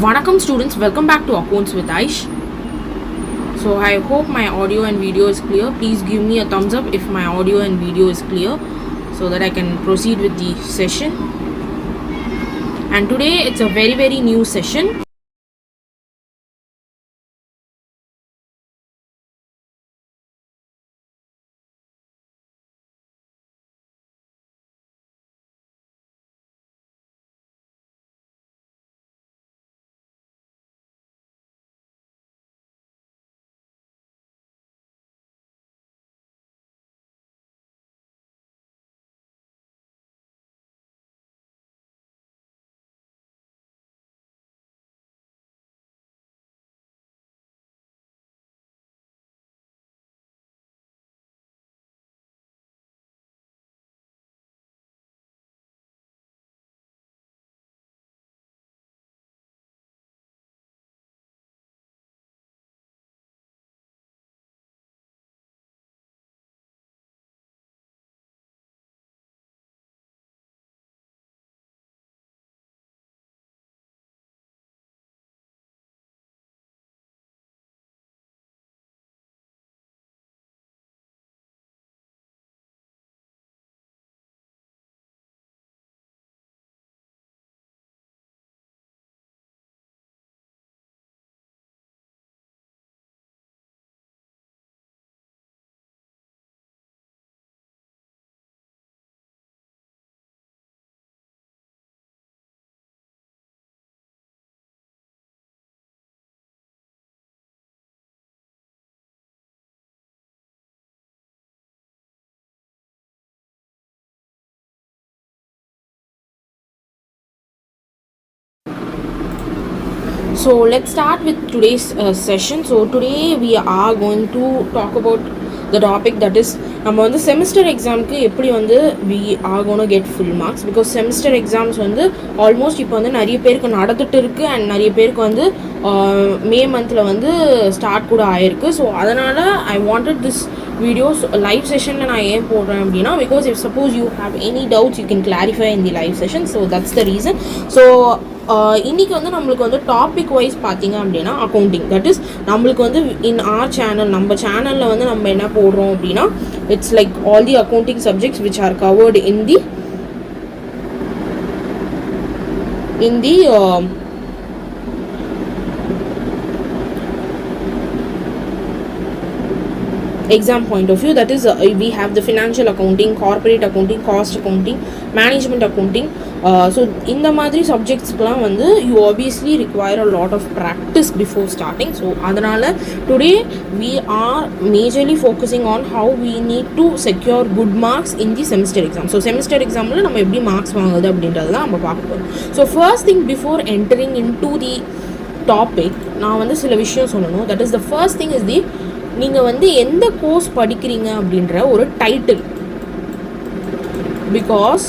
Vanakkam students, welcome back to Accounts with Aish. So I hope my audio and video is clear. Please give me a thumbs up if my audio and video is clear so that I can proceed with the session. And today it's a very new session. So let's start with today's session. So today we are going to talk about the topic that is நம்ம வந்து semester எக்ஸாமுக்கு எப்படி வந்து we are going to get full marks because semester exams வந்து almost இப்போ வந்து நிறைய பேருக்கு நடந்துட்டு இருக்குது அண்ட் நிறைய பேருக்கு வந்து மே மந்தில் வந்து ஸ்டார்ட் கூட ஆயிருக்கு. ஸோ அதனால் I wanted this videos live செஷனில் நான் ஏன் போடுறேன் அப்படின்னா because if suppose you have any doubts you can clarify in the live session. So that's the reason. So இன்றைக்கி வந்து நம்மளுக்கு வந்து டாபிக் வைஸ் பார்த்திங்க அப்படின்னா அக்கௌண்டிங், தட் இஸ் நம்மளுக்கு வந்து இன் ஆர் சேனல், நம்ம சேனலில் வந்து நம்ம என்ன போடுறோம் அப்படின்னா it's like all the accounting subjects which are covered in the exam point of view, that is we have the financial accounting, corporate accounting, cost accounting, management accounting. So இந்த மாதிரி சப்ஜெக்ட்ஸ்க்குலாம் வந்து you obviously require a lot of practice before starting. So அதனால் today we are majorly focusing on how we need to secure good marks in the semester exam. So semester examல நம்ம எப்படி marks வாங்குறது அப்படின்றது தான் நம்ம பார்க்க போகிறோம். So first thing before entering into the topic, நான் வந்து சில விஷயம் சொல்லணும். That is the first thing is the நீங்கள் வந்து எந்த கோர்ஸ் படிக்கிறீங்க அப்படின்ற ஒரு டைட்டில். பிகாஸ்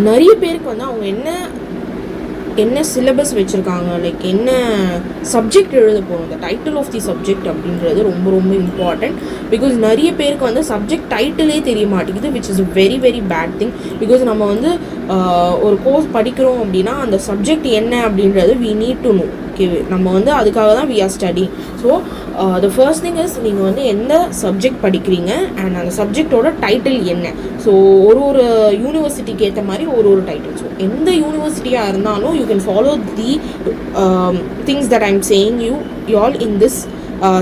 நிறைய பேருக்கு வந்து அவங்க என்ன சிலபஸ் வச்சுருக்காங்க, லைக் என்ன சப்ஜெக்ட் எழுத போகிறோம், இந்த டைட்டில் ஆஃப் தி சப்ஜெக்ட் அப்படின்றது ரொம்ப இம்பார்ட்டண்ட். பிகாஸ் நிறைய பேருக்கு வந்து சப்ஜெக்ட் டைட்டிலே தெரிய மாட்டேங்குது, which is very bad thing. Because நம்ம வந்து ஒரு கோர்ஸ் படிக்கிறோம் அப்படின்னா அந்த சப்ஜெக்ட் என்ன அப்படின்றது வி நீட் டு நோ. நம்ம வந்து அதுக்காக தான் we are study. So the first thing is நீங்கள் வந்து எந்த சப்ஜெக்ட் படிக்கிறீங்க அண்ட் அந்த சப்ஜெக்டோட டைட்டில் என்ன. ஸோ ஒரு யூனிவர்சிட்டிக்கு ஏற்ற மாதிரி ஒரு டைட்டில். ஸோ எந்த யூனிவர்சிட்டியாக இருந்தாலும் you can follow the things that I am saying you all in this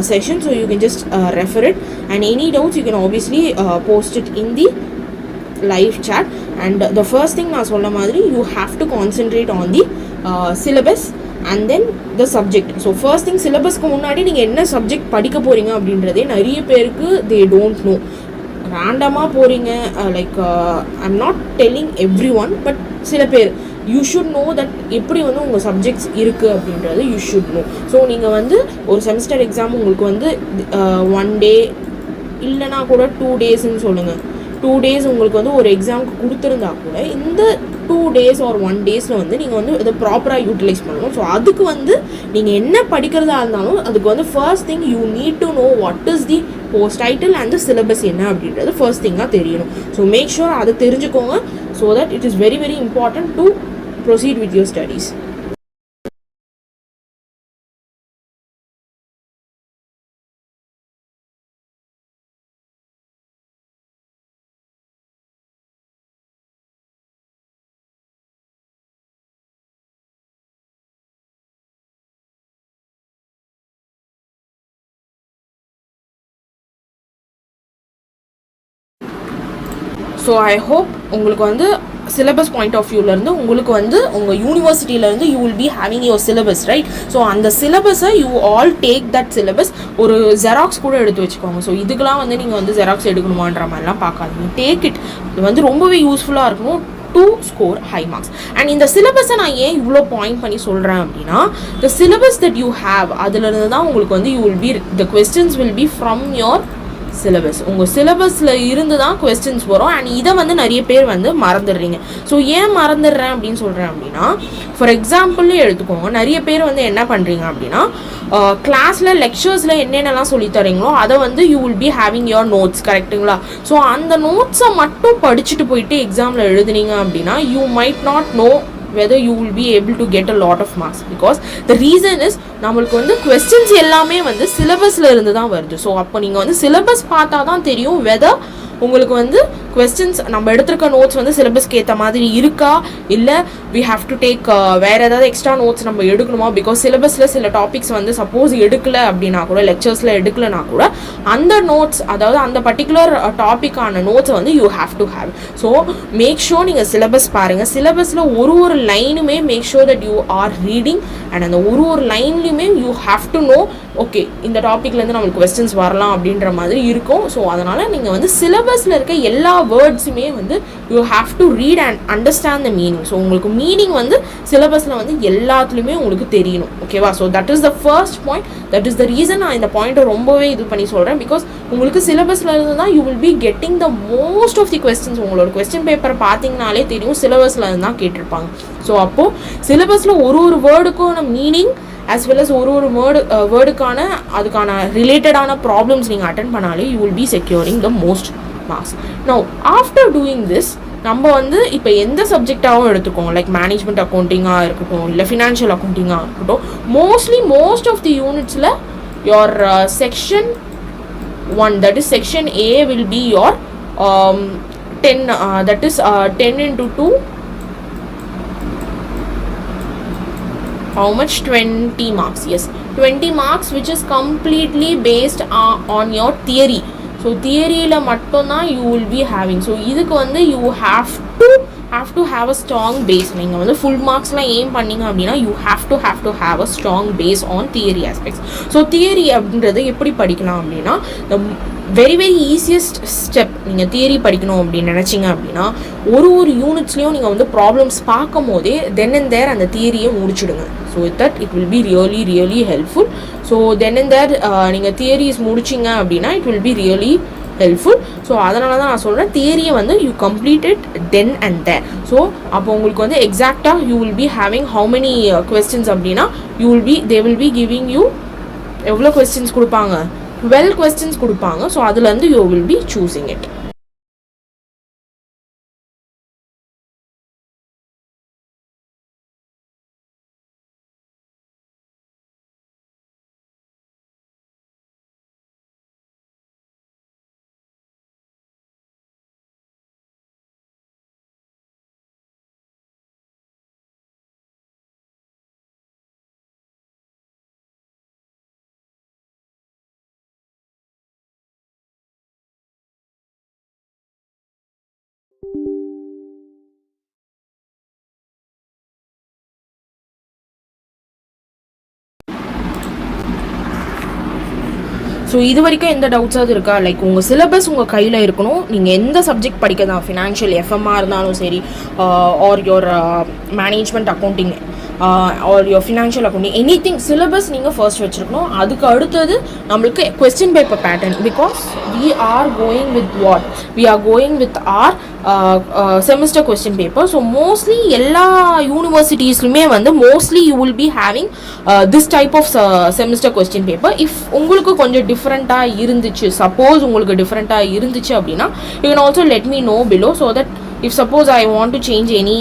session. So you can just refer it, and any doubts you can obviously post it in the live chat. And the first thing நான் சொன்ன மாதிரி you have to concentrate on the syllabus and then the subject. So first thing, syllabusக்கு முன்னாடி நீங்கள் என்ன subject படிக்க போகிறீங்க அப்படின்றதே நிறைய பேருக்கு they don't know. ரேண்டமாக போகிறீங்க, like I am not telling every one, but சில பேர் யூ ஷுட் நோ தட் எப்படி வந்து உங்கள் சப்ஜெக்ட்ஸ் இருக்குது அப்படின்றது யூ ஷுட் நோ. ஸோ நீங்கள் வந்து ஒரு செமஸ்டர் எக்ஸாம் உங்களுக்கு வந்து 1 day இல்லைனா கூட 2 daysன்னு சொல்லுங்கள், 2 days உங்களுக்கு வந்து ஒரு எக்ஸாமுக்கு கொடுத்துருந்தா கூட இந்த 2 days or 1 daysல வந்து நீங்கள் வந்து இதை ப்ராப்பராக யூட்டிலைஸ் பண்ணணும். ஸோ அதுக்கு வந்து நீங்கள் என்ன படிக்கிறதா இருந்தாலும் அதுக்கு வந்து first thing you need to know what is the post title and the syllabus என்ன அப்படின்றது ஃபர்ஸ்ட் திங்காக தெரியணும். ஸோ மேக் ஷூர் அதை தெரிஞ்சுக்கோங்க. So that it is very important to proceed with your studies. So I hope உங்களுக்கு வந்து syllabus point of வியூலேருந்து உங்களுக்கு வந்து உங்கள் யூனிவர்சிட்டியிலேருந்து you will be having your syllabus right. So அந்த சிலபஸை you all take that syllabus, ஒரு ஜெராக்ஸ் கூட எடுத்து வச்சுக்கோங்க. ஸோ இதுக்கெலாம் வந்து நீங்கள் வந்து ஜெராக்ஸ் எடுக்கணுமான்ற மாதிரிலாம் பார்க்காதீங்க. டேக் இட், இது வந்து ரொம்பவே யூஸ்ஃபுல்லாக இருக்கும் to score high marks. And இந்த சிலபஸை நான் ஏன் இவ்வளோ பாயிண்ட் பண்ணி சொல்கிறேன் அப்படின்னா, the syllabus that you have அதுலேருந்து தான் உங்களுக்கு வந்து you will be the questions will be from your syllabus. உங்கள் சிலபஸில் இருந்து தான் கொஸ்டின்ஸ் வரும். அண்ட் இதை வந்து நிறைய பேர் வந்து மறந்துடுறீங்க. ஸோ ஏன் மறந்துடுறேன் அப்படின்னு சொல்கிறேன் அப்படின்னா, ஃபார் எக்ஸாம்பிள் எடுத்துக்கோங்க, நிறைய பேர் வந்து என்ன பண்ணுறீங்க அப்படின்னா, கிளாஸில் லெக்சர்ஸில் என்னென்னலாம் சொல்லி தரீங்களோ அதை வந்து you will be having your notes, கரெக்டுங்களா? ஸோ அந்த நோட்ஸை மட்டும் படிச்சுட்டு போயிட்டு எக்ஸாமில் எழுதுனீங்க அப்படின்னா you might not know whether you will be able to get a lot of marks, because the reason is நம்மளுக்கு வந்து questions எல்லாமே வந்து சிலபஸில் இருந்து தான் வருது. ஸோ அப்போ நீங்கள் வந்து சிலபஸ் பார்த்தா தான் தெரியும் whether உங்களுக்கு வந்து கொஸ்டின்ஸ் நம்ம எடுத்துருக்க நோட்ஸ் வந்து சிலபஸ்க்கு ஏற்ற மாதிரி இருக்கா, இல்லை வி ஹாவ் டு டேக் வேறு ஏதாவது எக்ஸ்ட்ரா நோட்ஸ் நம்ம எடுக்கணுமா. பிகாஸ் சிலபஸில் சில டாபிக்ஸ் வந்து சப்போஸ் எடுக்கலை அப்படின்னா கூட, லெக்சர்ஸில் எடுக்கலைன்னா கூட அந்த நோட்ஸ், அதாவது அந்த பர்டிகுலர் டாப்பிக்கான நோட்ஸை வந்து you have to have. So make sure நீங்கள் சிலபஸ் பாருங்கள். சிலபஸில் ஒரு லைனுமே make sure that you are reading. And அந்த ஒரு லைன்லையுமே you have to know, okay இந்த டாப்பிக்லேருந்து நம்மளுக்கு கொஸ்டின்ஸ் வரலாம் அப்படின்ற மாதிரி இருக்கும். ஸோ அதனால் நீங்கள் வந்து சிலபஸில் இருக்க எல்லா வேர்ட்ஸுமே வந்து you have to read and understand the meaning. So உங்களுக்கு மீனிங் வந்து சிலபஸில் வந்து எல்லாத்துலேயுமே உங்களுக்கு தெரியணும், ஓகேவா? So that is the first point. That is the reason நான் இந்த பாயிண்ட்டை ரொம்பவே இது பண்ணி சொல்கிறேன். பிகாஸ் உங்களுக்கு சிலபஸில் இருந்து தான் you will be getting the most of the questions. உங்களோட கொஸ்டின் பேப்பர் பார்த்தீங்கனாலே தெரியும் சிலபஸில் இருந்து தான் கேட்டிருப்பாங்க. ஸோ அப்போது சிலபஸில் ஒரு வேர்டுக்கான மீனிங் as well as ஒரு வேர்டுக்கான அதுக்கான ரிலேட்டடான ப்ராப்ளம்ஸ் நீங்கள் அட்டென்ட் பண்ணாலே you will be securing the most marks. Now after doing this, நம்ம வந்து இப்போ எந்த சப்ஜெக்டாகவும் எடுத்துக்கோங்க, லைக் மேனேஜ்மெண்ட் அக்கௌண்டிங்காக இருக்கட்டும், இல்லை ஃபினான்ஷியல் அக்கௌண்டிங்காக இருக்கட்டும், மோஸ்ட் ஆஃப் தி யூனிட்ஸில் your section 1, that is section A, will be your 10, that is 10 into 2, how much? 20 marks. Yes, 20 marks, which is completely based on your theory. So theory la mattum na you will be having. So idukku vandu you have to have a strong base. neenga vandu full marks la aim panninga appadina you have to have a strong base on theory aspects. So theory அப்படின்றது எப்படி படிக்கலாம் அப்படின்னா, the very easiest step, நீங்கள் theory படிக்கணும் அப்படின்னு நினச்சிங்க அப்படின்னா, ஒரு யூனிட்ஸ்லேயும் நீங்கள் வந்து ப்ராப்ளம்ஸ் பார்க்கும் போதே தென் அண்ட் தேர் அந்த தியரியை முடிச்சுடுங்க. So with that it will be really helpful. So then and there நீங்கள் தியரிஸ் முடிச்சிங்க அப்படின்னா it will be really helpful. So அதனால தான் நான் சொல்கிறேன், தியரியை வந்து you completed then and there. So அப்போ உங்களுக்கு வந்து எக்ஸாக்டாக you will be having how many questions அப்படின்னா they will be giving you எவ்வளோ கொஸ்டின்ஸ் கொடுப்பாங்க, 12 questions கொடுப்பாங்க. ஸோ அதுலேருந்து you will be choosing it. So இது வரைக்கும் எந்த டவுட்ஸாவது இருக்கா? லைக் உங்கள் சிலபஸ் உங்கள் கையில் இருக்கணும். நீங்கள் எந்த சப்ஜெக்ட் படிக்க தான், ஃபினான்ஷியல் எஃப்எம்மாக இருந்தாலும் சரி, or your management accounting or your financial accounting, anything syllabus நீங்கள் ஃபர்ஸ்ட் வச்சுருக்கணும். அதுக்கு அடுத்தது நம்மளுக்கு question paper pattern. Because we are going with our semester question paper. So mostly எல்லா யூனிவர்சிட்டிஸ்லுமே வந்து mostly you will be having this type of semester question paper. if உங்களுக்கு கொஞ்சம் டிஃப்ரெண்ட்டாக இருந்துச்சு, சப்போஸ் உங்களுக்கு டிஃப்ரெண்ட்டாக இருந்துச்சு அப்படின்னா you can also let me know below, so that if suppose I want to change any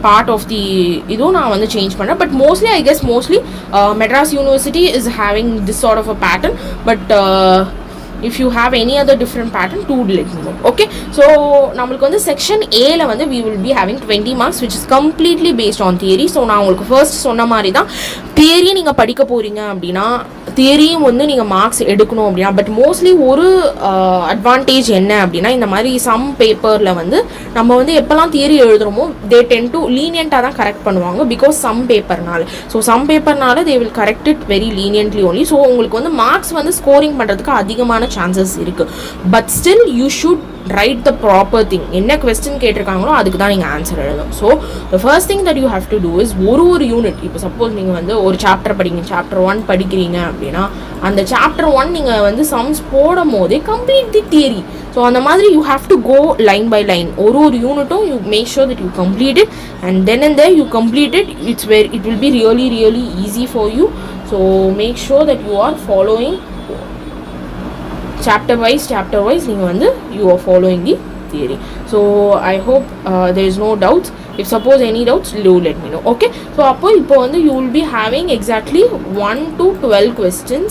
part of the இதுவும் நான் வந்து சேஞ்ச் பண்ணுறேன். But mostly I guess mostly Madras University is having this sort of a pattern. But if you have any other different pattern, do let me know. Okay, so நம்மளுக்கு வந்து section A ல வந்து we will be having 20 marks which is completely based on theory. so நான் உங்களுக்கு first சொன்ன மாதிரி தான் theory நீங்கள் படிக்க போகிறீங்க அப்படின்னா தியரியும் வந்து நீங்கள் மார்க்ஸ் எடுக்கணும் அப்படின்னா. பட் மோஸ்ட்லி ஒரு அட்வான்டேஜ் என்ன அப்படின்னா இந்த மாதிரி சம் பேப்பரில் வந்து நம்ம வந்து எப்போல்லாம் தியரி எழுதுகிறோமோ தே டென் டு லீனியண்ட்டாக தான் கரெக்ட் பண்ணுவாங்க பிகாஸ் சம் பேப்பர்னால. ஸோ சம் பேப்பர்னால they will correct it very leniently only. So உங்களுக்கு வந்து மார்க்ஸ் வந்து ஸ்கோரிங் பண்ணுறதுக்கு அதிகமான சான்சஸ் இருக்குது. But still you should write the proper thing. என்ன கொஸ்டின் கேட்டிருக்காங்களோ அதுக்கு தான் நீங்கள் ஆன்சர் எழுதணும். So the first thing that you have to do is ஒரு யூனிட், இப்போ சப்போஸ் நீங்கள் வந்து ஒரு சாப்டர் படிங்க, சாப்டர் 1 படிக்கிறீங்க அப்படின்னா அந்த சாப்டர் 1 நீங்கள் வந்து சம்ஸ் போடும் போதே கம்ப்ளீட் தி தியரி. ஸோ அந்த மாதிரி you have to go line by line. ஒரு யூனிட்டும் you make sure that you complete it and then and there you complete it. It will be really easy for you. So make sure that you are following chapter wise நீங்கள் வந்து you are following the theory. so I hope there is no doubts. if suppose any doubts, do let me know. okay, so இப்போ வந்து you will be having exactly 1 to 12 questions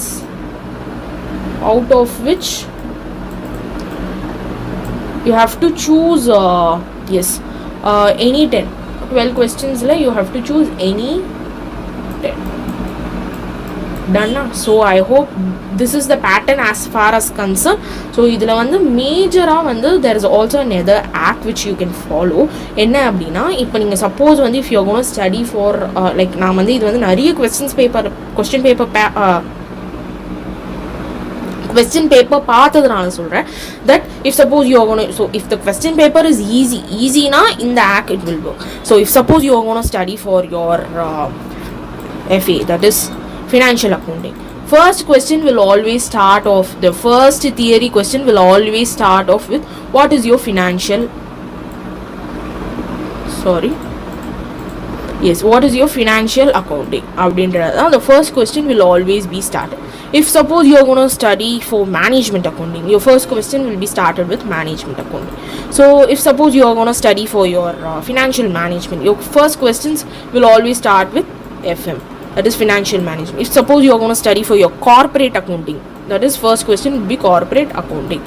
out of which you have to choose any 10. 12 questions la you have to choose any 10. done. so I hope this is the pattern as far as concerned. so idla vandu major vandu there is also another act which you can follow. enna appadina ipo neenga suppose vandu if you are going to study for like na vandu idu vandu nariya question paper paathadrana solren that if suppose you are going to, so if the question paper is easy na in the act it will work. so if suppose you are going to study for your FA, that is financial accounting, first question will always start off, the first theory question will always start off with what is your what is your financial accounting abindradha. the first question will always be started. if suppose you are going to study for management accounting, your first question will be started with management accounting. so if suppose you are going to study for your financial management, your first questions will always start with FM, that is financial management. if suppose you are going to study for your corporate accounting, that is first question will be corporate accounting.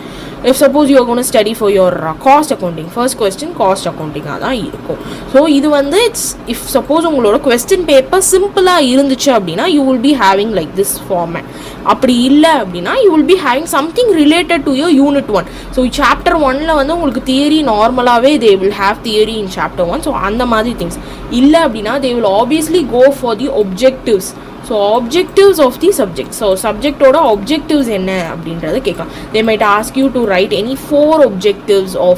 if suppose you are going to study for your cost accounting, first question cost accounting ah da irukum. so idu vandu it's if suppose ungaloda question paper simple ah irunduchu appadina you will be having like this format. அப்படி இல்லை அப்படின்னா you will be having something related to your unit 1. so chapter 1ல வந்து உங்களுக்கு theory நார்மலாகவே they will have theory in chapter 1. so அந்த மாதிரி things இல்லை அப்படின்னா they will obviously go for the objectives. so objectives of the subject, so subject ஓட objectives என்ன அப்படின்றத கேட்கலாம். they might ask you to write any 4 objectives of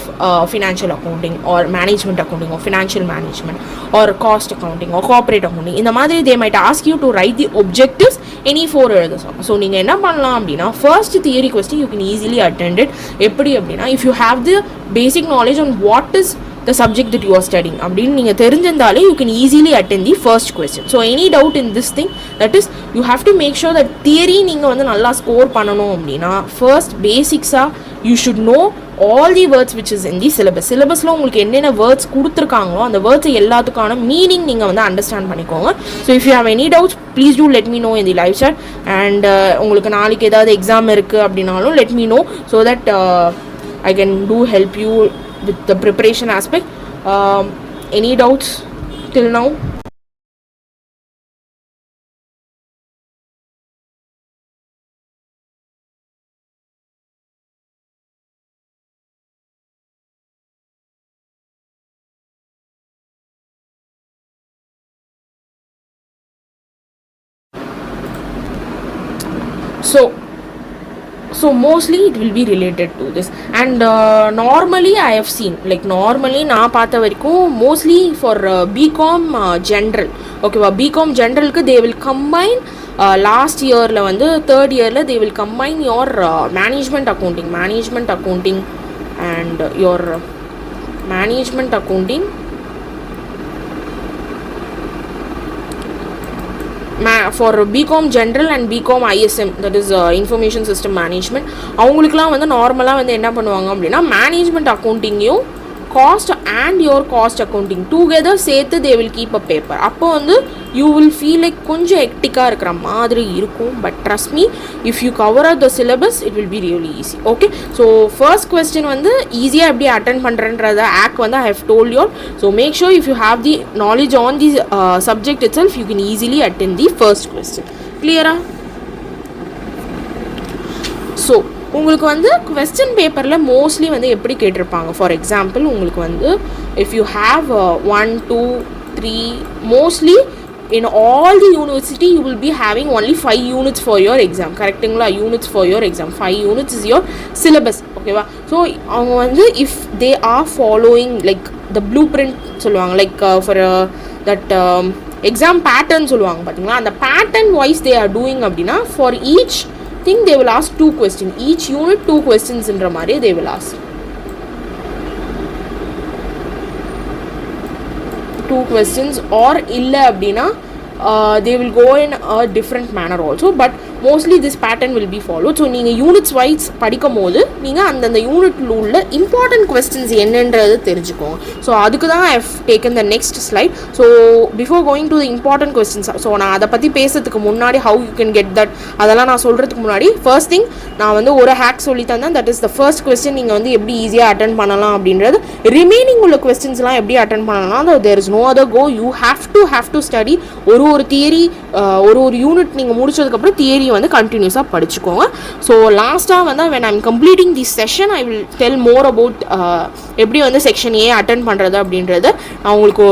financial accounting or management accounting or financial management or cost accounting or corporate accounting. இந்த மாதிரி they might ask you to write the objectives any 4 எழுதலாம். so நீங்கள் என்ன பண்ணலாம் அப்படின்னா first theory question you can easily attend it. எப்படி அப்படின்னா if you have the basic knowledge on what is the subject that you are studying அப்படின்னு நீங்கள் தெரிஞ்சிருந்தாலே you can easily attend the first question. so any doubt in this thing, that is you have to make sure that theory நீங்கள் வந்து நல்லா score பண்ணணும் அப்படின்னா first basics-ஆ you should know all the words which is in the syllabusல உங்களுக்கு என்னென்ன words கொடுத்துருக்காங்களோ அந்த words எல்லாத்துக்கான meaning நீங்கள் வந்து அண்டர்ஸ்டாண்ட் பண்ணிக்கோங்க. so if you have any doubts please do let me know in the live chat. and உங்களுக்கு நாளைக்கு ஏதாவது எக்ஸாம் இருக்குது அப்படின்னாலும் let me know so that I can do help you with the preparation aspect. Any doubts till now? So mostly it will be related to this. and normally I have seen like normally நான் பார்த்த வரைக்கும் mostly for BCom general, okay வா, BCom generalக்கு they will combine last yearல வந்து third yearல they will combine your management accounting and your management accounting for BCom general and BCom ISM, that is information system management. அவங்களுக்குலாம் வந்து நார்மலாக வந்து என்ன பண்ணுவாங்க அப்படின்னா management அக்கௌண்டிங்கையும் cost and your cost accounting together சேர்த்து they will keep a paper. அப்போ வந்து you will feel like கொஞ்சம் ஹெக்டிக்காக இருக்கிற மாதிரி இருக்கும். but trust me, if you cover up the syllabus it will be really easy. okay, so first question வந்து ஈஸியாக எப்படி அட்டென்ட் பண்ணுறன்றத ஆக் வந்து I have told you all. so make sure if you have the knowledge on the subject itself, you can easily attend the first question. clear? so உங்களுக்கு வந்து question பேப்பரில் mostly வந்து எப்படி கேட்டிருப்பாங்க, ஃபார் எக்ஸாம்பிள் உங்களுக்கு வந்து if you have 1 2 3 mostly in all the university you will be having only 5 units for your exam. கரெக்டுங்களா? units for your exam, 5 units is your syllabus. ஓகேவா? ஸோ அவங்க வந்து if they are following like the blueprint சொல்லுவாங்க, like for that exam pattern சொல்லுவாங்க பார்த்தீங்களா, அந்த pattern wise they are doing அப்படின்னா for each thing they will ask 2 questions, each unit 2 questions ன்ற மாதிரி they will ask 2 questions. or illa அப்படினா they will go in a different manner also, but mostly this pattern will be followed. so நீங்க units wise படிக்கும்போது நீங்க அந்த யூனிட்ல உள்ள important questions என்னன்றது தெரிஞ்சுக்கோங்க. so அதுக்கு தான் I have taken the next slide. so before going to the important questions, so நான் அதை பற்றி பேசுறதுக்கு முன்னாடி how you can get that அதெல்லாம் நான் சொல்கிறதுக்கு முன்னாடி first thing நான் வந்து ஒரு ஹேக் சொல்லி தந்தேன். that is the first question. நீங்கள் வந்து எப்படி ஈஸியாக அட்டன் பண்ணலாம் அப்படின்றது. ரிமைனிங் உள்ள கொஸ்டின்ஸ்லாம் எப்படி அட்டன் பண்ணலாம், there is no other go, you have to study. ஒரு தியரி ஒரு யூனிட் நீங்கள் முடிச்சதுக்கப்புறம் தியரி வந்து கண்டினியூஸாக படிச்சுக்கோங்க. ஸோ லாஸ்ட்டாக வந்து when I'm completing this session I will tell more about எப்படி வந்து செக்ஷன் ஏ அட்டன் பண்ணுறது அப்படின்றது. நான் உங்களுக்கு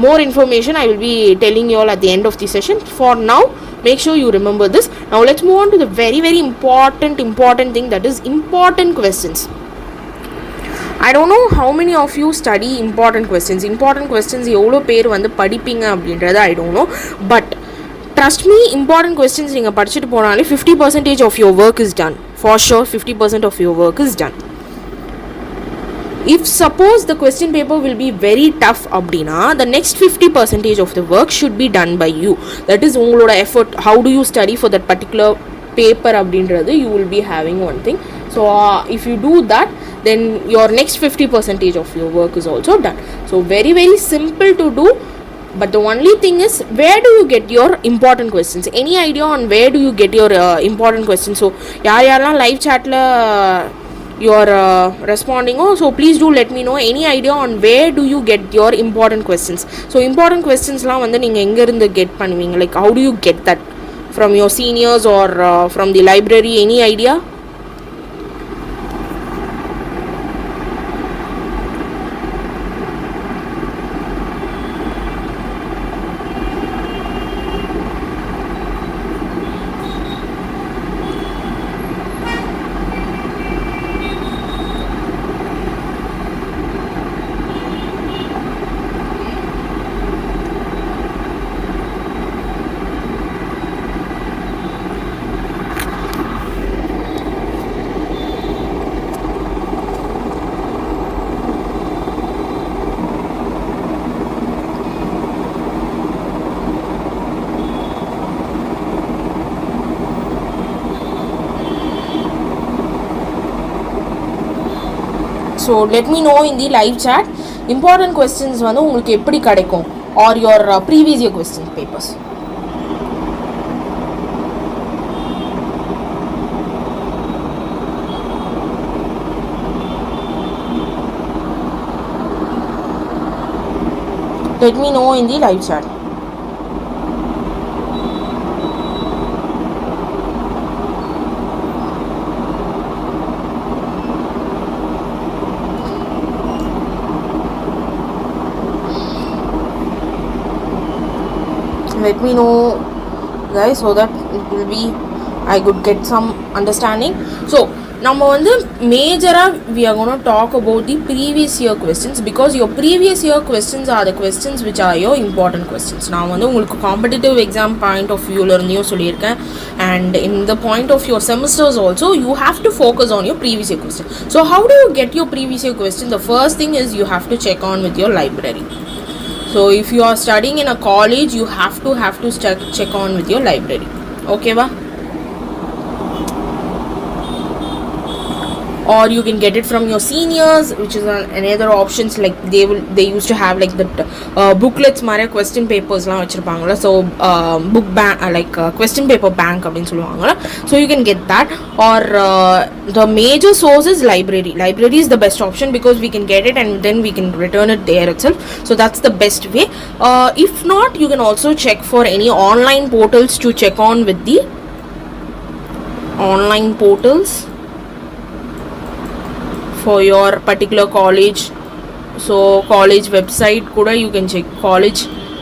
more information I will be telling you all at the end of the session. for now make sure you remember this. now let's move on to the very very important thing, that is important questions. I don't know how many of you study important questions எவ்வளோ பேர் வந்து படிப்பீங்க அப்படின்றது I don't know, but trust me, important questions நீங்கள் படிச்சுட்டு போனாலே 50% of your work is done. for sure 50% of your work is done. if suppose the question paper will be very tough அப்படின்னா the next 50% of the work should be done by you. that is உங்களோட effort, how do you study for that particular paper அப்படின்றது you will be having one thing. so if you do that, then your next 50% of your work is also done. so very very simple to do, but the only thing is where do you get your important questions? any idea on where do you get your important questions? so yaaryaram live chat la you are responding, so please do let me know any idea on where do you get your important questions. so important questions la வந்து நீங்க எங்க இருந்து get பண்ணுவீங்க, like how do you get that, from your seniors or from the library? any idea? so let me know in the live chat important questions வந்து உங்களுக்கு எப்படி கிடைக்கும், or your previous year question papers. let me know in the live chat. let me know guys, so that it will be I could get some understanding. so நம்ம வந்து மேஜராக we are going to talk about the previous year questions, because your previous year questions are the questions which are your important questions. நான் வந்து உங்களுக்கு competitive exam point of viewல இருந்தையும் சொல்லியிருக்கேன், and in the point of your semesters also you have to focus on your previous year question. so how do you get your previous year question? the first thing is you have to check on with your library. so if you are studying in a college, you have to check on with your library. okay va? or you can get it from your seniors, which is another options. Like they used to have like the booklets mara question papers la vechirupangala, so book bank like question paper bank appdin solluvaanga, so you can get that. Or the major source is library is the best option because we can get it and then we can return it there itself, so that's the best way. If not, you can also check for any online portals to check on with the online portals for your particular college. So college website kuda you can check. College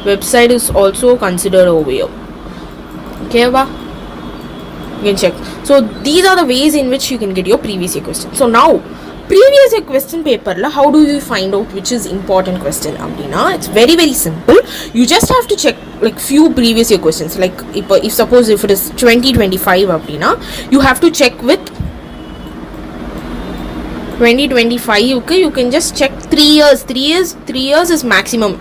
website is also considered over here. Okay ba, you can check. So these are the ways in which you can get your previous year question. So now previous year question paper la, how do you find out which is important question abdina? It's very very simple. You just have to check like few previous year questions. Like if suppose if it is 2025 abdina, you have to check with 2025. Okay, you can just check 3 years. 3 years is maximum.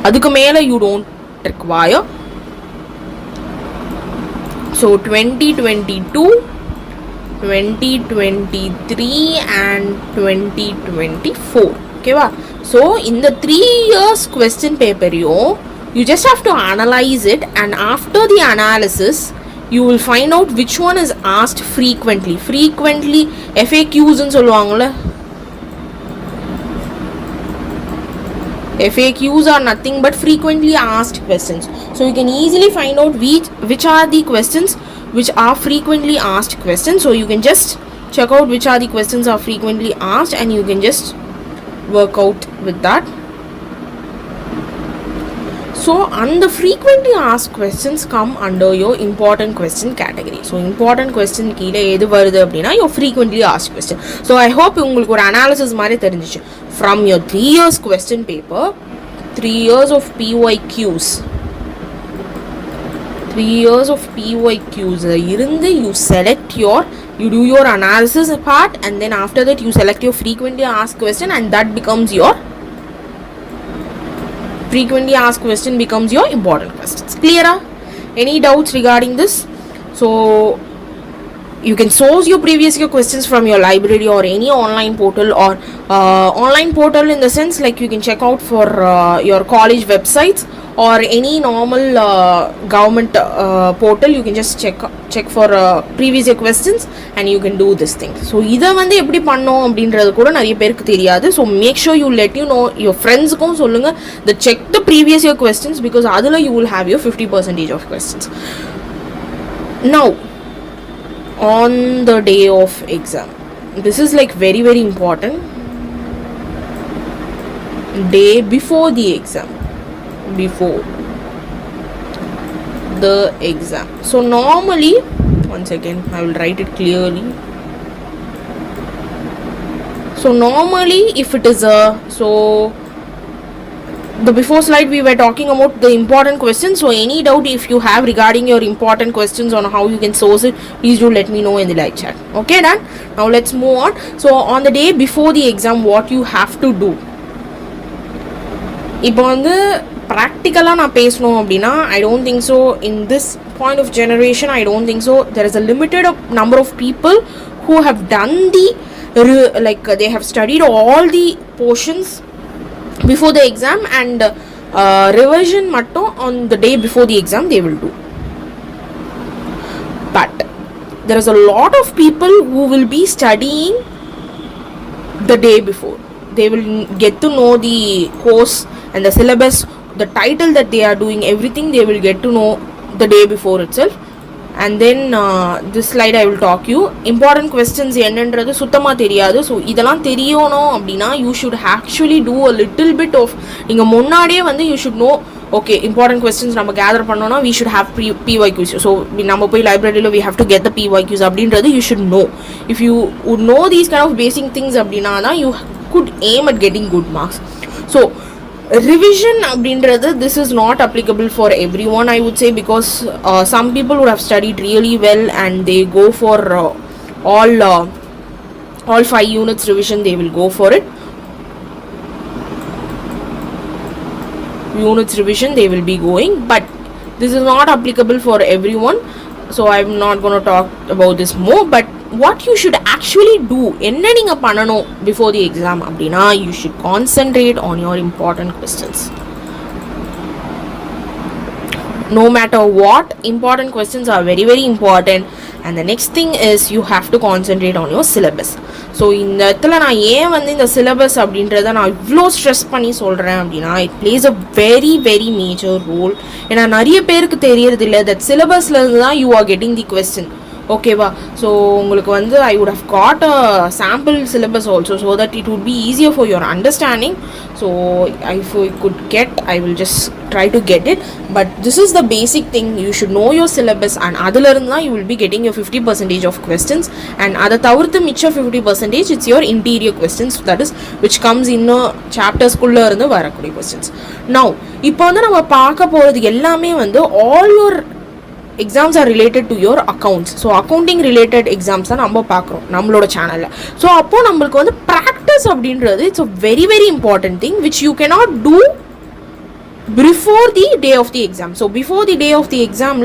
Adukku mela you don't require. So 2022, 2023 and 2024. Okay va? So in the 3 years question paper you just have to analyze it, and after the analysis you will find out which one is asked frequently. FAQs nu solluvaangala. FAQs are nothing but frequently asked questions. So you can easily find out which are the questions which are frequently asked questions. So you can just check out which are the questions are frequently asked and you can just work out with that. So and the frequently asked questions come under your important question category. So important question கீழே எது வருது அப்படின்னா your frequently asked question. So I hope உங்களுக்கு ஒரு analysis மாதிரி தெரிஞ்சிச்சு. From your 3 years question paper, 3 years of PYQs, 3 years of PYQs இருந்து you do your analysis part, and then after that you select your frequently asked question, and that becomes your frequently asked question becomes your important questions. Clear? Any doubts regarding this? So you can source your previous year questions from your library or any online portal, or online portal in the sense like you can check out for your college websites or any normal government portal. You can just check for previous year questions and you can do this thing. So இதை வந்து எப்படி பண்ணோம் அப்படின்றது கூட நிறைய பேருக்கு தெரியாது. So make sure you let you know your friends-க்கும் சொல்லுங்க the check the previous year questions, because அதில் you will have your 50% of questions. Now on the day of exam, this is like very very important. Day before the exam, before the exam. So normally, one second, I will write it clearly. So normally if it is the before slide we were talking about the important questions. So any doubt if you have regarding your important questions on how you can source it, please do let me know in the live chat. Okay, done. Now let's move on. So on the day before the exam, what you have to do, இப்போ வந்து ப்ராக்டிக்கலாக நான் பேசணும் அப்படின்னா I don't think so in this point of generation. I don't think so. There is a limited number of people who have done the like they have studied all the portions before the exam, and revision mattum on the day before the exam they will do. But there is a lot of people who will be studying the day before. They will get to know the course and the syllabus, the title that they are doing, everything they will get to know the day before itself. And then this slide I will talk you important questions என்னன்றது சுத்தமாக தெரியாது. So இதெல்லாம் தெரியணும் அப்படின்னா you should actually do a little bit of, நீங்கள் முன்னாடியே வந்து you should know okay important questions நம்ம கேதர் பண்ணோன்னா we should have PYQs. So நம்ம போய் லைப்ரரியில் we have to get the PYQs அப்படின்றது you should know. If you would know these kind of basic things அப்படின்னா தான் you could aim at getting good marks. So revision abindrathu, this is not applicable for everyone, I would say, because some people would have studied really well and they go for all 5 units revision. They will go for it. Units revision they will be going, but this is not applicable for everyone, so I'm not going to talk about this more. But what you should actually do, என்ன நீங்க பண்ணணும் before the exam அப்படின்னா, you should concentrate on your important questions. No matter what, important questions are very very important. And the next thing is you have to concentrate on your syllabus. So இந்த இடத்துல நான் ஏன் வந்து இந்த syllabus அப்படின்றத நான் இவ்வளோ ஸ்ட்ரெஸ் பண்ணி சொல்கிறேன் அப்படின்னா, it plays a very very major role. ஏன்னா நிறைய பேருக்கு தெரியறது இல்லை தட் சிலபஸ்லேருந்து தான் you are getting the question. ஓகேவா? ஸோ உங்களுக்கு வந்து I would have got a sample syllabus also so that it would be easier for your understanding. So if I could get, I will just try to get it. But this is the basic thing. You should know your syllabus, and அதிலிருந்து தான் you will be getting your 50% of questions. And அதை தவிர்த்து மிச்சம் 50% it's your interior questions, that is which comes in chaptersக்குள்ளே இருந்து வரக்கூடிய questions. Now இப்போ வந்து நம்ம பார்க்க போகிறது எல்லாமே வந்து all your exams are related to your accounts. So accounting related exams தான் நம்ம பார்க்குறோம் நம்மளோட சேனலில். ஸோ அப்போது நம்மளுக்கு வந்து ப்ராக்டிஸ் அப்படின்றது it's a very very important thing which you cannot do before the day of the exam. So before the day of the exam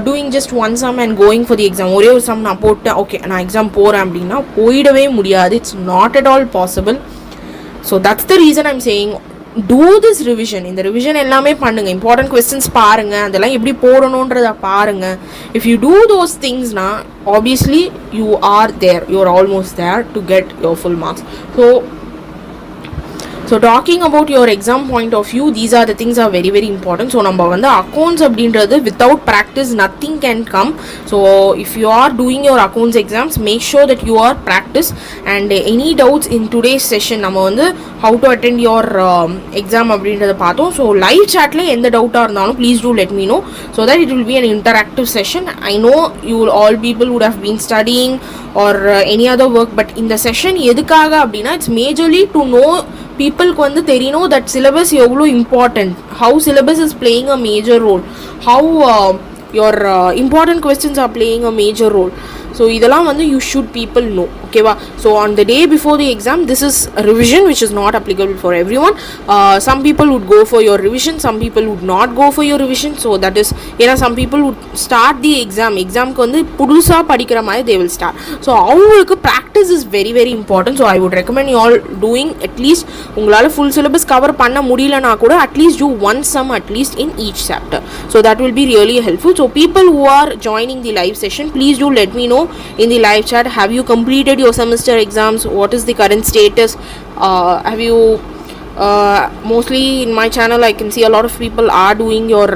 doing just one sum and going for the exam, ஒரே ஒரு sum நான் போட்டேன், okay நான் exam போகிறேன் அப்படின்னா போயிடவே முடியாது. It's not at all possible. So that's the reason I'm saying do this revision. இந்த revision எல்லாமே பண்ணுங்க, இம்பார்ட்டன்ட் கொஸ்டின்ஸ் பாருங்க, அதெல்லாம் எப்படி போடணுன்றத பாருங்க. If you do those things na, obviously you are there, you are almost there to get your full marks. So talking about your exam point of view, these are the things are very very important. So நம்ம வந்து accounts அப்படின்றது without practice nothing can come. So if you are doing your accounts exams, make sure that you are practice. And any doubts in today's session, நம்ம வந்து how to attend your exam அப்படின்றத பார்த்தோம். So live chatல எந்த டவுட்டாக இருந்தாலும் please do let me know so that it will be an interactive session. I know you all people would have been studying or any other work, but இந்த session எதுக்காக அப்படின்னா it's majorly to know பீப்புளுக்கு வந்து தெரியணும் that syllabus எவ்வளோ important, how syllabus is playing a major role, how your important questions are playing a major role. So இதெல்லாம் வந்து you should people know. ஓகேவா? So on the day before the exam this is revision which is not applicable for every one. Some people would go for your revision, some people would not go for your revision. So that is ஏன்னா some people would start the எக்ஸாம்க்கு வந்து புதுசாக படிக்கிற மாதிரி they will start. So அவங்களுக்கு practice is very very important. So I would recommend you all doing at least உங்களால் full syllabus cover பண்ண முடியலனா கூட at least do one sum at least in each chapter. So that will be really helpful. So people who are joining the live session please do let me know in the live chat, have you completed your semester exams, what is the current status, have you mostly in my channel I can see a lot of people are doing your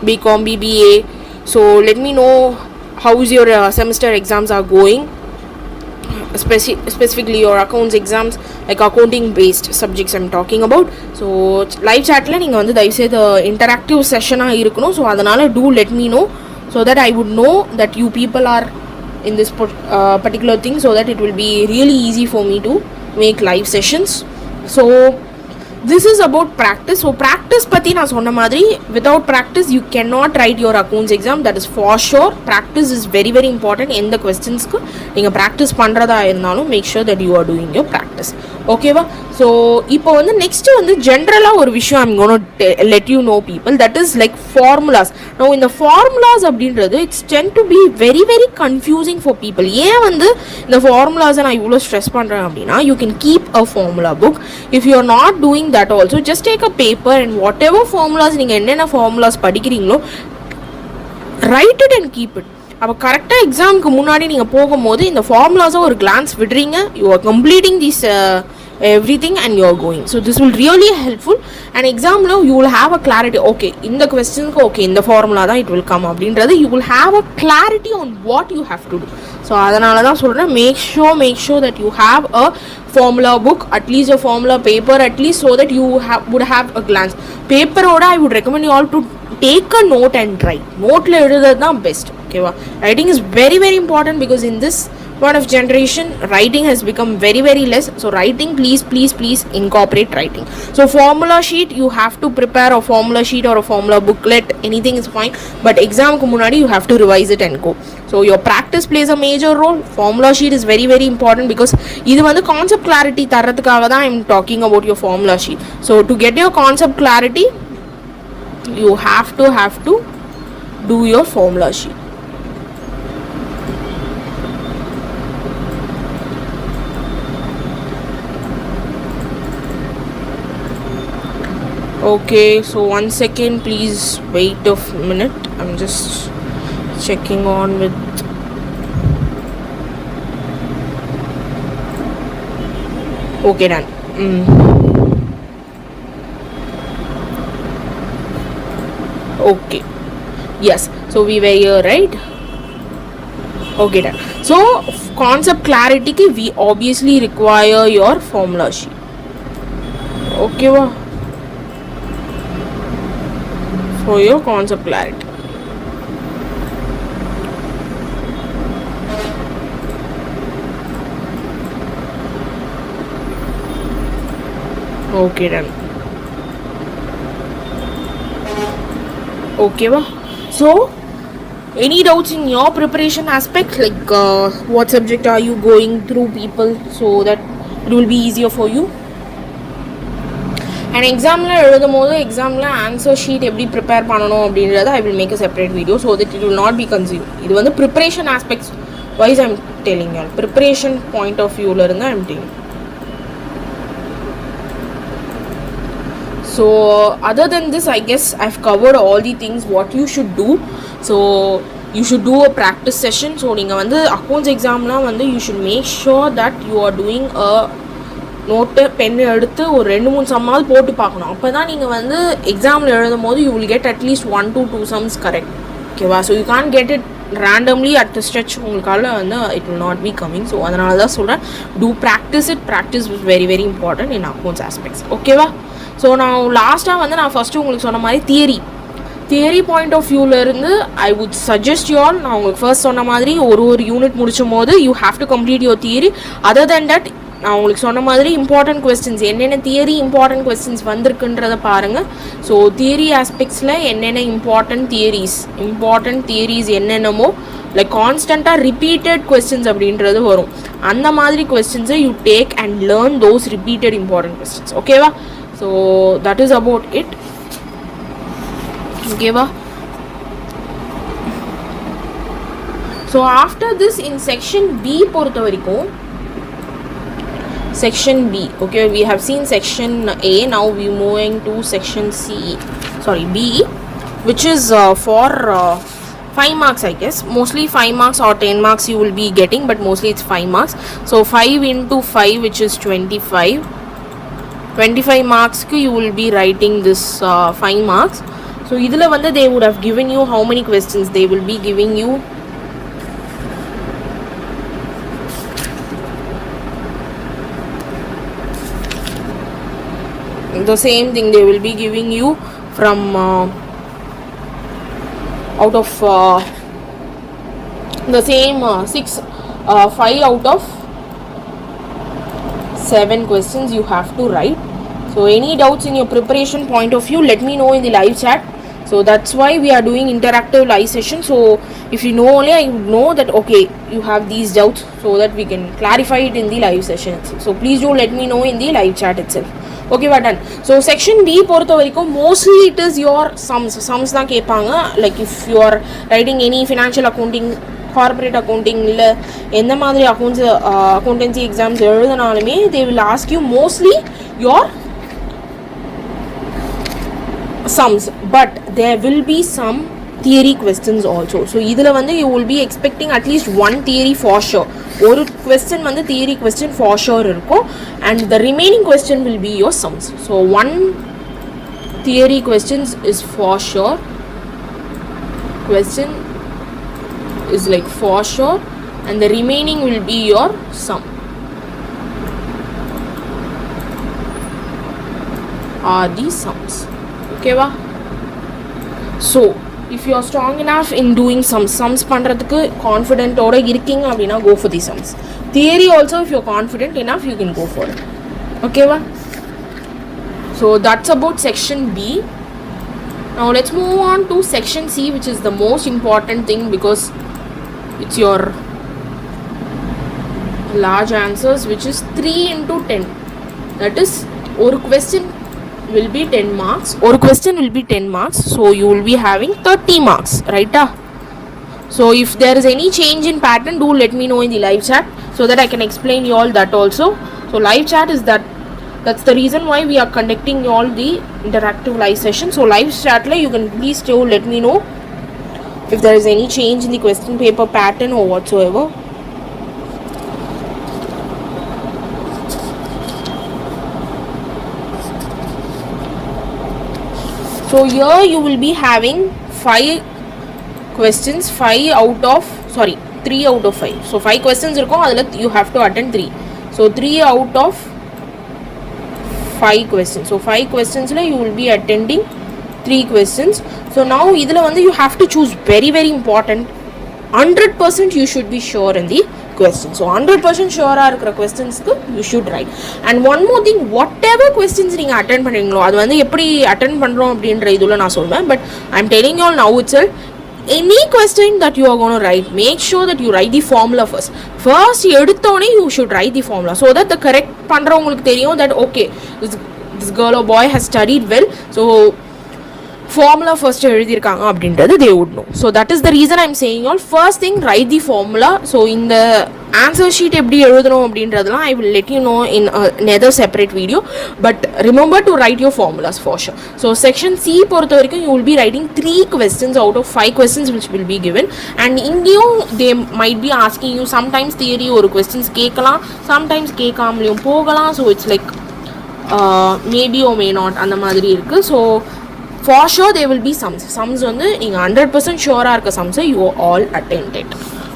BCom BBA. So let me know how is your semester exams are going, specifically your accounts exams, like accounting based subjects I'm talking about. So live chat la neenga vandu daivu seydhu interactive session ah irukonu. So adanal do let me know so that I would know that you people are in this particular thing, so that it will be really easy for me to make live sessions. So this is about practice. So practice பற்றி நான் சொன்ன மாதிரி without practice you cannot write your accounts exam, that is for sure. Practice is very very important. எந்த கொஸ்டின்ஸ்க்கு நீங்கள் practice பண்ணுறதா இருந்தாலும் make sure that you are doing your practice. ஓகேவா? So இப்போ வந்து நெக்ஸ்ட்டு வந்து ஜென்ரலாக ஒரு விஷயம் I'm going to let you know people, that is like formulas. Now இந்த formulas அப்படின்றது it's tend to be very very confusing for people. ஏன் வந்து இந்த ஃபார்முலாஸை நான் இவ்வளோ ஸ்ட்ரெஸ் பண்ணுறேன் அப்படின்னா, you can keep a formula book. If you are not doing that also, just take a paper and whatever formulas நீங்கள் என்னென்ன formulas படிக்கிறீங்களோ write it and keep it. அப்போ கரெக்டாக எக்ஸாமுக்கு முன்னாடி நீங்கள் போகும்போது இந்த ஃபார்முலாஸை ஒரு கிளான்ஸ் விடுறீங்க, you are completing this everything and you are going. So this will really helpful, and exam now you will have a clarity, okay in the question okay in the formula da it will come அப்படின்றது you will have a clarity on what you have to do. So அதனால தான் சொல்கிறேன், make sure that you have a formula book, at least a formula paper at least, so that you would have a glance. Paper oda I would recommend you all to take a note and write. Note la எழுதுறது தான் best. Okay, writing is very very important because in this point of generation writing has become very very less. So writing, please incorporate writing. So formula sheet, you have to prepare a formula sheet or a formula booklet, anything is fine, but exam ku munadi you have to revise it and go. So your practice plays a major role. Formula sheet is very very important because idu vandu concept clarity tharradhukaga da I am talking about your formula sheet. So to get your concept clarity you have to do your formula sheet. Okay, so 1 second, please wait a minute. I'm just checking on with. Okay, done. Okay, yes, so we were here, right? Okay, done. So concept clarity ki we obviously require your formula sheet. Okay, for your concept clarity. Okay, done. Okay, so any doubts in your preparation aspect, like what subject are you going through, people, so that it will be easier for you? And examல எழுதும்போது examல answer sheet எப்படி prepare பண்ணணும் அப்படின்றத I will make a separate video so that it will not be consumed. இது வந்து preparation aspects wise I'm telling you, preparation point of view ல இருந்து I'm telling. So other than this, I guess I've covered all the things what you should do. So you should do a practice session. So நீங்க வந்து accounts examனா வந்து you should make sure that you are doing a note pen எடுத்து ஒரு 2-3 சம்மாவது போட்டு பார்க்கணும். அப்போ தான் நீங்கள் வந்து எக்ஸாமில் எழுதும் போது you will get at least 1 to 2 sums correct. ஓகேவா? So you can get it randomly at the stretch. உங்களுக்கால வந்து it will not be coming. So அதனால தான் சொல்கிறேன், do practise it. Practice is very very important in accounts aspects. ஓகேவா? So நான் லாஸ்ட்டாக வந்து நான் ஃபஸ்ட்டு உங்களுக்கு சொன்ன மாதிரி தியரி பாயிண்ட் ஆஃப் வியூவிலேருந்து I would suggest you all, நான் உங்களுக்கு ஃபர்ஸ்ட் சொன்ன மாதிரி ஒரு யூனிட் முடிச்சும் போது you have to complete your theory. Other than that நான் உங்களுக்கு சொன்ன மாதிரி இம்பார்ட்டன்ட் கொஸ்டின்ஸ் என்னென்ன தியரி இம்பார்ட்டன்ட் கொஸ்டின்ஸ் வந்திருக்குன்றதை பாருங்கள். ஸோ தியரி ஆஸ்பெக்ட்ஸில் என்னென்ன இம்பார்ட்டன்ட் தியரிஸ் என்னென்னமோ லைக் கான்ஸ்டண்ட்டாக ரிப்பீட்டட் கொஸ்டின்ஸ் அப்படின்றது வரும். அந்த மாதிரி கொஸ்டின்ஸை you take and learn those repeated important questions. ஓகேவா? So that is about it. ஓகேவா? So after this in section B பொறுத்த வரைக்கும், section B, okay, we have seen section A, now we moving to section B, which is for 5 marks, I guess. Mostly 5 marks or 10 marks you will be getting, but mostly it's 5 marks. So 5 into 5, which is 25 marks ku you will be writing this 5 marks. So idhula vanda they would have given you how many questions. They will be giving you the same thing. They will be giving you from out of the same 5 out of 7 questions you have to write. So any doubts in your preparation point of view, let me know in the live chat. So that's why we are doing interactive live session. So if you know only, I know that okay, you have these doubts, so that we can clarify it in the live session itself. So please do let me know in the live chat itself. Okay, we're done. So section B பொறுத்த வரைக்கும் mostly it is your sums தான் கேட்பாங்க. Like if you are writing any financial accounting, corporate accounting, இல்லை எந்த மாதிரி accountancy exams எழுதினாலுமே they will ask you mostly your sums, but there will be some theory questions also. So இதில் வந்து you will be expecting at least one theory for sure. ஒரு question வந்து theory question for sure இருக்கும், and the remaining question will be your sums. So one theory questions is for sure, question is like for sure, and the remaining will be your sum are the sums. Okay va? So if you are strong enough in doing some sums பண்றதுக்கு confident ஓட இருக்கீங்க அப்படினா go for the sums. Theory also, if you are confident enough, you can go for it. Okay va? So that's about section B. Now let's move on to section C, which is the most important thing because it's your large answers, which is 3 into 10. That is, ஒரு question will be 10 marks. Or question will be 10 marks. So you will be having 30 marks, right? So if there is any change in pattern, do let me know in the live chat so that I can explain you all that also. So live chat is that That's the reason why we are conducting all the interactive live session. So live chat la you can please still let me know if there is any change in the question paper pattern or whatsoever. So here you will be having 5 questions, 3 out of 5. So 5 questions irukum, adula you have to attend 3. So 3 out of 5 questions. So 5 questions la you will be attending 3 questions. So now idhula vandu you have to choose very very important. 100% you should be sure in the question. So 100% sure இருக்கிற questions-க்கு you should write. And one more thing, whatever questions நீங்க attend பண்றீங்களோ அது வந்து எப்படி attend பண்றோம் அப்படின்ற இதுல நான் சொல்வேன். But I'm telling you all now itself, any question that you are going to write, make sure that you write the formula first. First எடுத்தோனே you should write the formula so that the correct பண்றவங்களுக்கு தெரியும் that okay, this girl or boy has studied well. So formula first எழுதிருக்காங்க அப்படின்றது they would know. So that is the reason I'm saying all, first thing write the formula. So in the answer sheet எப்படி எழுதணும் அப்படின்றதெல்லாம் I will let you know in another separate video, but remember to write your formulas for sure. So section C பொறுத்த வரைக்கும் you will be writing 3 questions out of 5 questions which will be given, and இங்கேயும் they might be asking you sometimes theory ஒரு questions கேட்கலாம், sometimes கேட்காமலையும் போகலாம். So it's like maybe or may not அந்த மாதிரி இருக்கு. So for sure there will be sums வந்து நீங்க 100% sure இருக்க sums you all attended.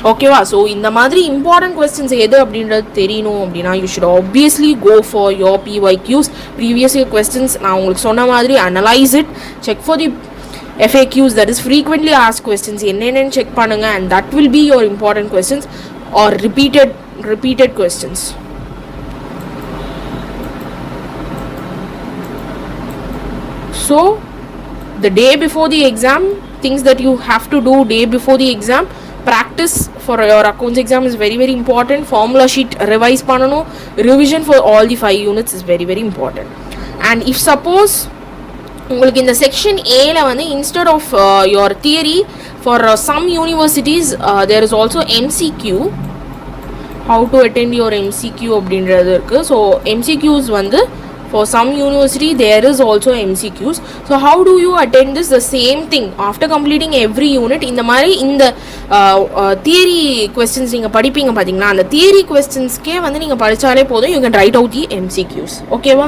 ஓகேவா? ஸோ இந்த மாதிரி இம்பார்ட்டன்ட் கொஸ்டின்ஸ் எது அப்படின்றது தெரியணும் அப்படின்னா you should obviously go for your PYQs, previous year questions. நான் உங்களுக்கு சொன்ன மாதிரி analyze it, check for the FAQs, that is frequently asked questions, என்னென்னு check பண்ணுங்க, and that will be your important questions or repeated questions. So the day before the exam, things that you have to do day before the exam, practice for your accounts exam is very very important. Formula sheet revise பண்ணனும், revision for all the 5 units is very very important. And if suppose உங்களுக்கு இந்த section A ல வந்து instead of your theory, for some universities there is also MCQ, how to attend your MCQ அப்படின்றது இருக்கு. So MCQs வந்து for some university there is also MCQs. So how do you attend this? The same thing, after completing every unit இந்த மாதிரி இந்த theory questions நீங்க படிப்பீங்க பாத்தீங்களா, அந்த theory questionsக்கே வந்து நீங்க படிச்சாலே போதும், you can write out the MCQs. ஓகேவா?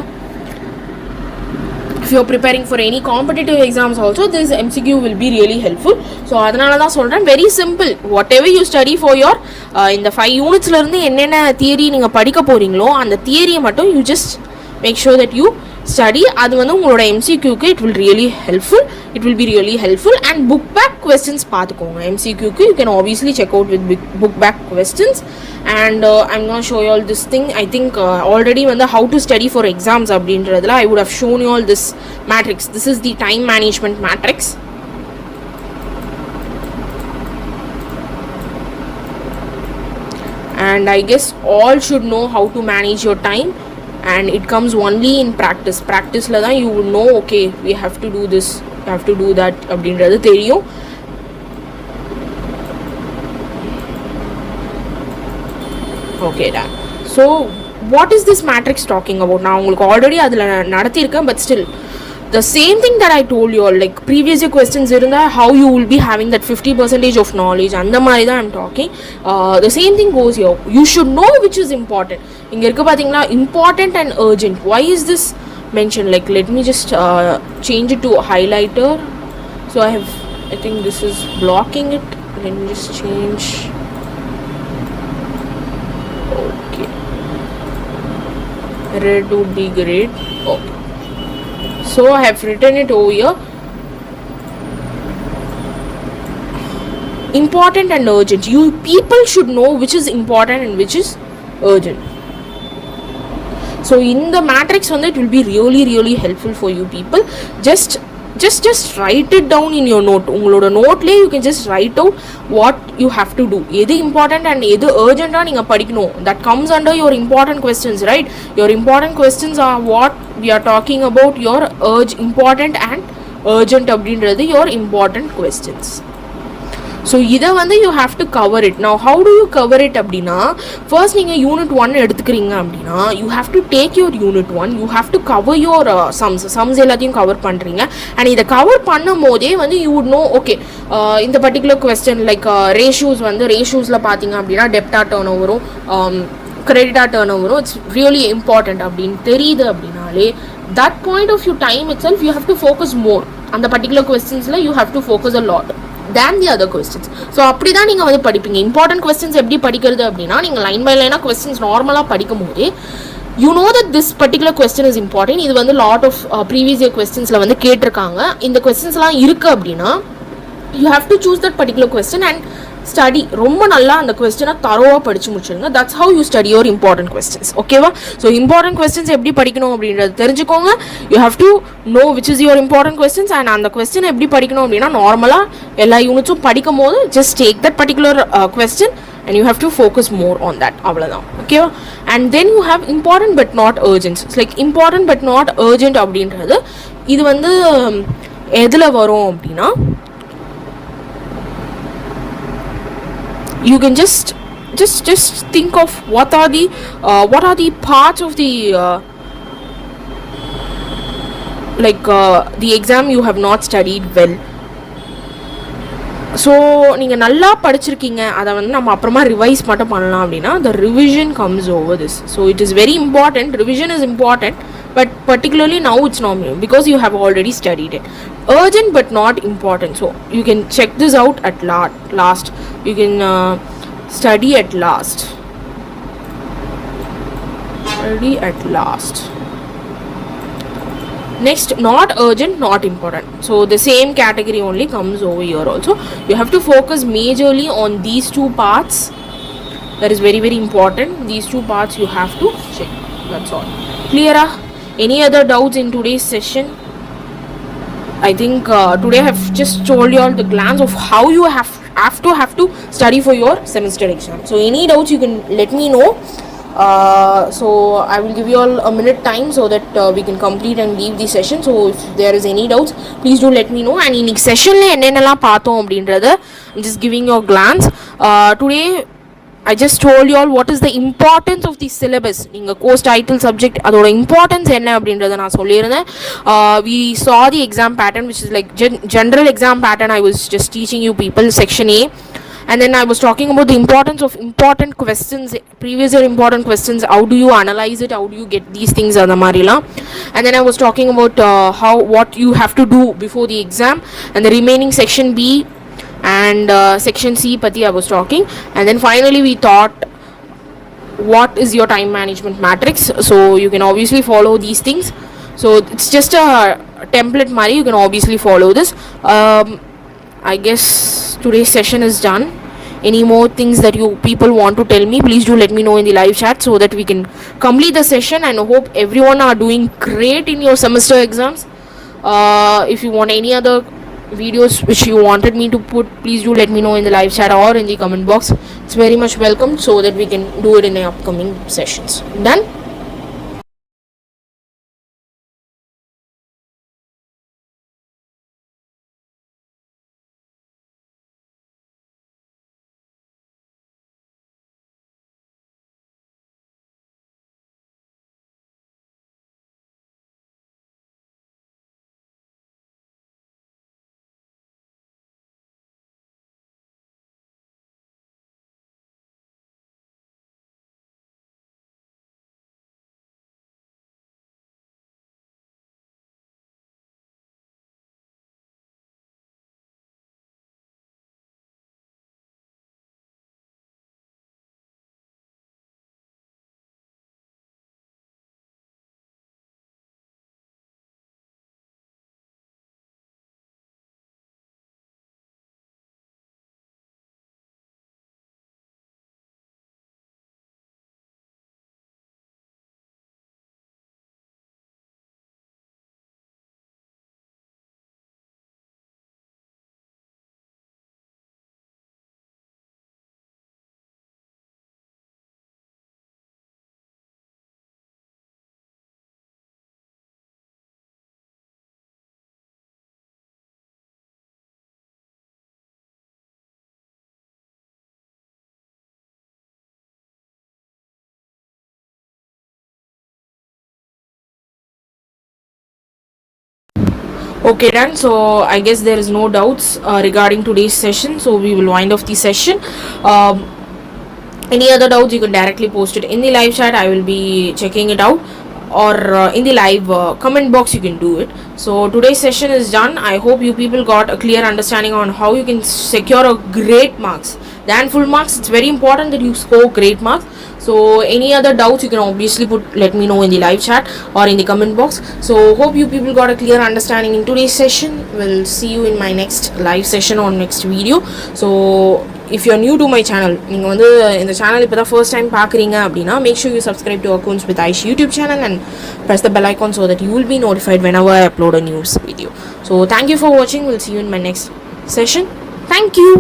If you are preparing for any competitive exams also, this MCQ will be really helpful. So அதனால தான் சொல்றேன், very simple, whatever you study for your இந்த 5 unitsல இருந்து என்னென்ன theory நீங்க படிக்க போறீங்களோ அந்த theory மட்டும் you just make sure that you study. அது வந்து உங்களோட MCQக்கு it will be really helpful. And book back questions பார்த்துக்கோங்க. MCQக்கு you can obviously check out with book back questions. And I'm going to show you all this thing. I think already வந்து how to study for exams அப்படின்றதுல I would have shown you all this matrix. This is the time management matrix. And I guess all should know how to manage your time, and it comes only in practice la dhaan you will know, okay, we have to do this, we have to do that அப்படின்றது தெரியும். Okay, done. So what is this matrix talking about? நான் உங்களுக்கு already அதில் நடத்தியிருக்கேன், but still the same thing that I told you all, like previous year questions இருந்தா how you will be having that 50% of knowledge, அந்த மாதிரி தான் I'm talking. The same thing goes here. You should know which is important. இங்க இருக்கு பாத்தீங்களா, important and urgent. Why is this mentioned? Like let me just change it to highlighter. So I think this is blocking it. Let me just change. Okay, red would be great. Okay, so I have written it over here. Important and urgent. You people should know which is important and which is urgent. So in the matrix on that, it will be really really helpful for you people. Just write it down in your note. உங்களோட நோட்ல you can just write out what you have to do. எது important and எது urgent நீங்க படிக்கணும். That comes under your important questions, right? Your important questions are what we are talking about, your important and urgent அப்படின்றது your important questions. So இதை வந்து you have to cover it. Now how do you cover it அப்படின்னா, first நீங்கள் unit 1 எடுத்துக்கிறீங்க அப்படின்னா you have to take your unit 1, you have to cover your sums எல்லாத்தையும் cover பண்ணுறீங்க. And இதை cover பண்ணும் போதே வந்து யூ வுட் நோ, ஓகே இந்த பர்டிகுலர் கொஸ்டின் லைக் ரேஷியோஸ் வந்து ரேஷியோஸில் பார்த்தீங்க அப்படின்னா டெப்டா டர்ன் ஓவரும் கிரெடிட்டாக டர்ன் ஓவரும் இட்ஸ் ரியலி இம்பார்ட்டண்ட் அப்படின்னு தெரியுது அப்படின்னாலே that point of your time itself you have to focus more on the particular questions la you have to focus a lot than the other questions. So அப்படி தான் நீங்கள் வந்து படிப்பீங்க. Important questions எப்படி படிக்கிறது அப்படின்னா, நீங்கள் லைன் பை லைனாக கொஸ்டின்ஸ் நார்மலாக படிக்கும் போதே you know that this particular question is important. இது வந்து lot of previous year questionsல வந்து கேட்டிருக்காங்க. இந்த கொஸ்டின்ஸ்லாம் இருக்குது அப்படின்னா you have to choose that particular question and study ரொம்ப நல்லா அந்த கொஸ்டினை தரோவாக படித்து முடிச்சிடுங்க. That's how you study your important questions. ஓகேவா? ஸோ இம்பார்ட்டன்ட் கொஸ்டின்ஸ் எப்படி படிக்கணும் அப்படின்றது தெரிஞ்சுக்கோங்க. You have to know which is your important questions. And அந்த கொஸ்டினை எப்படி படிக்கணும் அப்படின்னா, நார்மலாக எல்லா யூனிட்ஸும் படிக்கும் போது just take that particular question and you have to focus more on that. அவ்வளோதான். ஓகேவா? and then you have important but not urgent. It's like important but not urgent அப்படின்றது இது வந்து எதில் வரும் அப்படின்னா, you can just think of what are the parts of the the exam you have not studied well. So நீங்கள் நல்லா படிச்சிருக்கீங்க, அதை வந்து நம்ம அப்புறமா ரிவைஸ் மட்டும் பண்ணலாம் அப்படின்னா the revision comes over this. So it is very important. Revision is important, but particularly now it's not because you have already studied it. Urgent but not important. So you can check this out at last. You can study at last. Next, not urgent, not important. So the same category only comes over here also. You have to focus majorly on these two parts. That is very very important. These two parts you have to check. That's all. Clear? Any other doubts in today's session? I think today I have just told you all the glance of how you have to study for your semester exam. So any doubts you can let me know. So I will give you all a minute time so that we can complete and leave the session. So if there is any doubts, please do let me know. And in session la enna paathom அப்படின்றது I'm just giving you a glance. Today I just told you all what is the importance of the syllabus. நீங்கள் course title subject அதோட importance என்ன அப்படின்றத நான் சொல்லியிருந்தேன். We saw the exam pattern which is like general exam pattern. I was just teaching you people section A. And then I was talking about the importance of important questions, previous year important questions. How do you analyze it? How do you get these things? And then I was talking about what you have to do before the exam. And the remaining section B and section C pati I was talking. And then finally we thought what is your time management matrix. So you can obviously follow these things. So it's just a template mari. You can obviously follow this. I guess today's session is done. Any more things that you people want to tell me, please do let me know in the live chat so that we can complete the session. And I hope everyone are doing great in your semester exams. If you want any other videos which you wanted me to put, please do let me know in the live chat or in the comment box. It's very much welcome so that we can do it in the upcoming sessions. Done? Okay, done. So I guess there is no doubts regarding today's session. So we will wind off the session. Any other doubts, you can directly post it in the live chat. I will be checking it out, or in the live comment box you can do it. So today's session is done. I hope you people got a clear understanding on how you can secure a great marks than full marks. It's very important that you score great marks. So any other doubts, you can obviously let me know in the live chat or in the comment box. So hope you people got a clear understanding in today's session. We'll see you in my next live session or next video. So if you're new to my channel, நீங்கள் வந்து இந்த channel இப்போ தான் first time பார்க்குறீங்க அப்படின்னா, make sure you subscribe to Accounts with Aish YouTube channel and press the bell icon so that you will be notified whenever I upload a news video. So thank you for watching. We'll see you in my next session. Thank you.